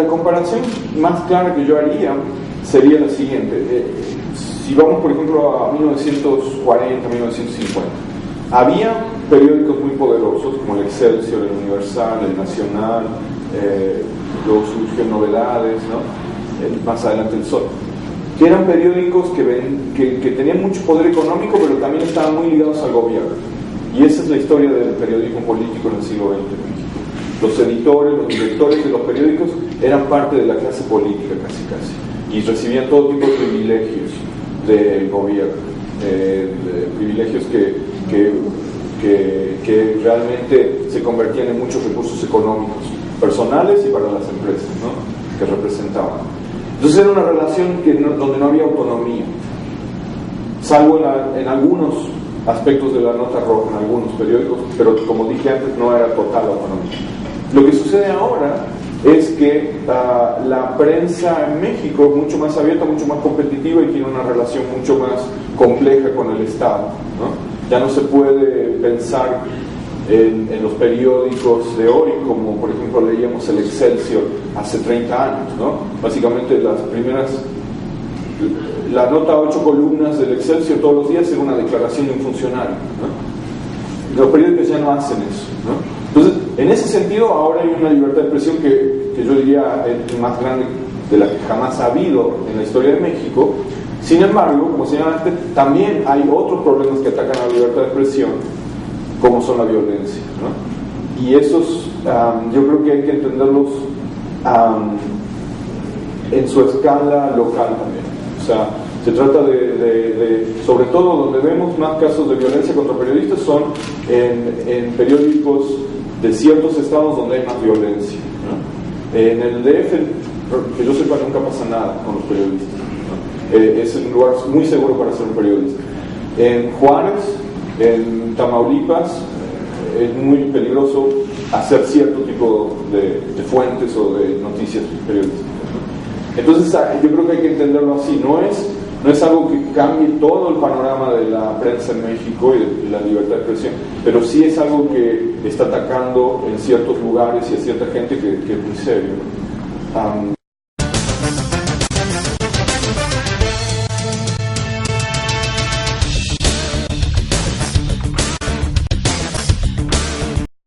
la comparación más clara que yo haría sería la siguiente. Si vamos, por ejemplo, a 1940, 1950, había periódicos muy poderosos como el Excelsior, el Universal, el Nacional, luego surgió Novedades, ¿no? Más adelante el Sol, que eran periódicos que tenían mucho poder económico, pero también estaban muy ligados al gobierno. Y esa es la historia del periodismo político en el siglo XX en México. Los editores, los directores de los periódicos eran parte de la clase política casi, y recibían todo tipo de privilegios del gobierno, privilegios que realmente se convertían en muchos recursos económicos, personales y para las empresas, ¿no?, que representaban. Entonces era una relación donde no había autonomía, salvo en algunos aspectos de la nota roja, en algunos periódicos, pero como dije antes, no era total autonomía. Lo que sucede ahora es que la prensa en México es mucho más abierta, mucho más competitiva y tiene una relación mucho más compleja con el Estado, ¿no? Ya no se puede pensar en los periódicos de hoy, como por ejemplo leíamos el Excelsior hace 30 años, ¿no? Básicamente la nota 8 columnas del Excelsior todos los días era una declaración de un funcionario, ¿no? Los periódicos ya no hacen eso, ¿no? Entonces, en ese sentido, ahora hay una libertad de expresión que yo diría es más grande de la que jamás ha habido en la historia de México. Sin embargo, como señalaste, también hay otros problemas que atacan a la libertad de expresión, como son la violencia, ¿no? Y esos yo creo que hay que entenderlos en su escala local también. O sea, se trata sobre todo donde vemos más casos de violencia contra periodistas son en periódicos de ciertos estados donde hay más violencia, ¿no? En el DF, que yo sepa, nunca pasa nada con los periodistas, ¿no? Es un lugar muy seguro para ser un periodista. En Juárez, en Tamaulipas, es muy peligroso hacer cierto tipo de fuentes o de noticias periodísticas, ¿no? Entonces yo creo que hay que entenderlo así. No es algo que cambie todo el panorama de la prensa en México y de la libertad de expresión, pero sí es algo que está atacando en ciertos lugares y a cierta gente que es muy serio, ¿no?